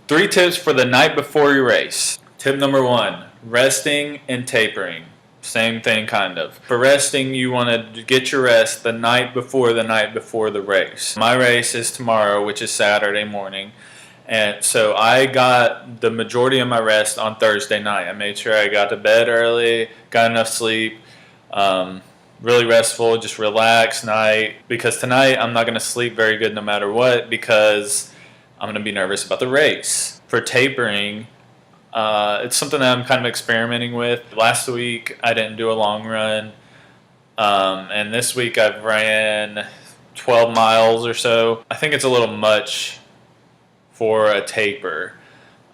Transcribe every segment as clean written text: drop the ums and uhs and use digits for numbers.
3 tips for the night before your race. Tip number 1, resting and tapering. Same thing kind of. For resting, you want to get your rest the night before the race. My race is tomorrow, which is Saturday morning. And so I got the majority of my rest on Thursday night. I made sure I got to bed early, got enough sleep, really restful, just relaxed night. Because tonight I'm not going to sleep very good no matter what because I'm going to be nervous about the race. For tapering, it's something that I'm kind of experimenting with. Last week I didn't do a long run, and this week I've ran 12 miles or so. I think it's a little much for a taper.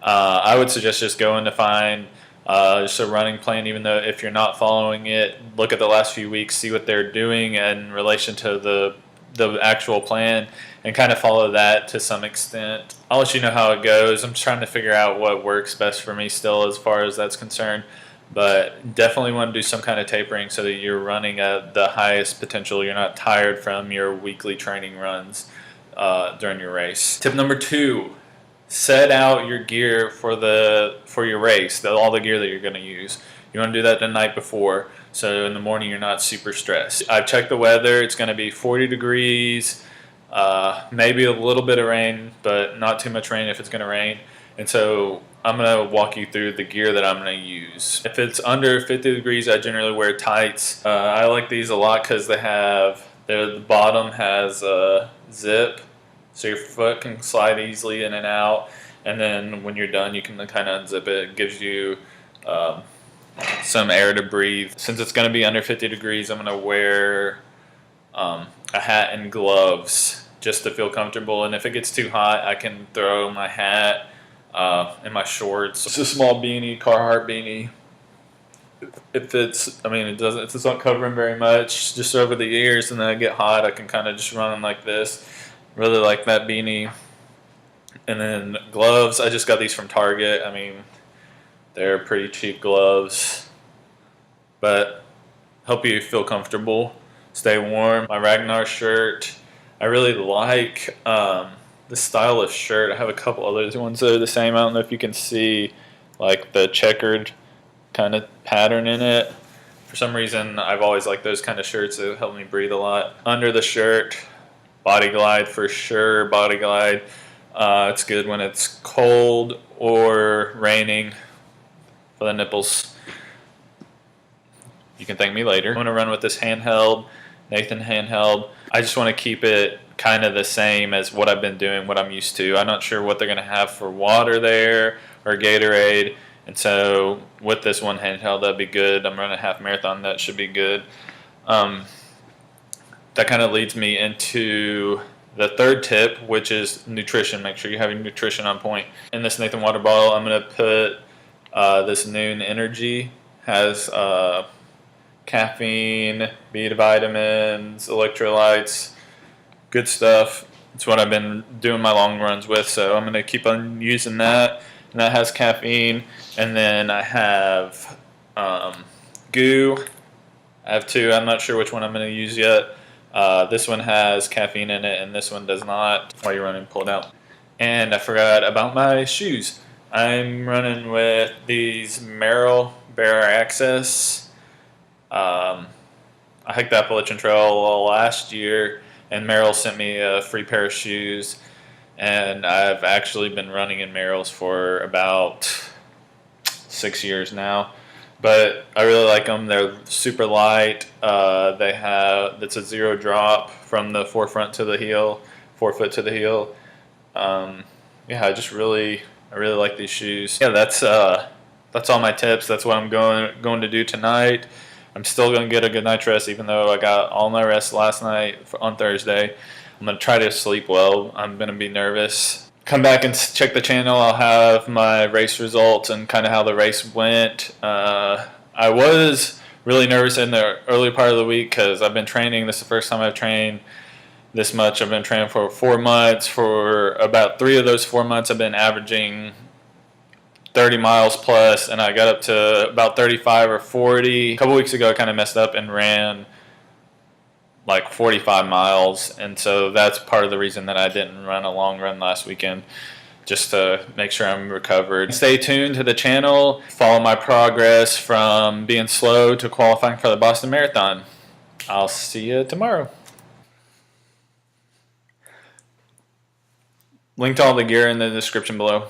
I would suggest just going to find just a running plan, even though if you're not following it, look at the last few weeks, see what they're doing in relation to the actual plan, and kind of follow that to some extent. I'll let you know how it goes. I'm trying to figure out what works best for me still as far as that's concerned, but definitely want to do some kind of tapering so that you're running at the highest potential. You're not tired from your weekly training runs during your race. Tip number 2, set out your gear for your race, all the gear that you're going to use. You want to do that the night before, so in the morning you're not super stressed. I've checked the weather. It's going to be 40 degrees, maybe a little bit of rain, but not too much rain if it's going to rain. And so I'm going to walk you through the gear that I'm going to use. If it's under 50 degrees, I generally wear tights. I like these a lot because the bottom has a zip, so your foot can slide easily in and out. And then when you're done, you can kind of unzip it. It gives you some air to breathe. Since it's going to be under 50 degrees, I'm going to wear a hat and gloves just to feel comfortable. And if it gets too hot, I can throw my hat and my shorts. It's a small beanie, Carhartt beanie. It's not covering very much, just over the ears, and then I get hot, I can kind of just run like this. Really like that beanie. And then gloves, I just got these from Target. They're pretty cheap gloves, but help you feel comfortable, stay warm. My Ragnar shirt, I really like the style of shirt. I have a couple other ones that are the same. I don't know if you can see like the checkered kind of pattern in it. For some reason, I've always liked those kind of shirts that help me breathe a lot. Under the shirt, Body Glide for sure. Body Glide, it's good when it's cold or raining. For the nipples. You can thank me later. I'm going to run with this handheld, Nathan handheld. I just want to keep it kind of the same as what I've been doing, what I'm used to. I'm not sure what they're going to have for water there or Gatorade. And so with this one handheld, that'd be good. I'm running a half marathon. That should be good. That kind of leads me into the third tip, which is nutrition. Make sure you have your nutrition on point. In this Nathan water bottle, I'm going to put this Noon Energy. Has caffeine, B vitamins, electrolytes, good stuff. It's what I've been doing my long runs with, so I'm going to keep on using that. And that has caffeine. And then I have goo. I have 2. I'm not sure which one I'm going to use yet. This one has caffeine in it, and this one does not. While you're running, pull it out. And I forgot about my shoes. I'm running with these Merrell Bear Access. I hiked the Appalachian Trail last year, and Merrell sent me a free pair of shoes. And I've actually been running in Merrells for about 6 years now. But I really like them. They're super light. It's a 0 drop from the forefront to the heel, forefoot to the heel. I really like these shoes. Yeah, that's all my tips. That's what I'm going to do tonight. I'm still going to get a good night's rest, even though I got all my rest last night on Thursday. I'm going to try to sleep well. I'm going to be nervous. Come back and check the channel. I'll have my race results and kind of how the race went. I was really nervous in the early part of the week because I've been training. This is the first time I've trained this much. I've been training for 4 months. For about 3 of those 4 months, I've been averaging 30 miles plus, and I got up to about 35 or 40. A couple weeks ago, I kind of messed up and ran like 45 miles, and so that's part of the reason that I didn't run a long run last weekend. just to make sure I'm recovered. Stay tuned to the channel. Follow my progress from being slow to qualifying for the Boston Marathon. I'll see you tomorrow. Link to all the gear in the description below.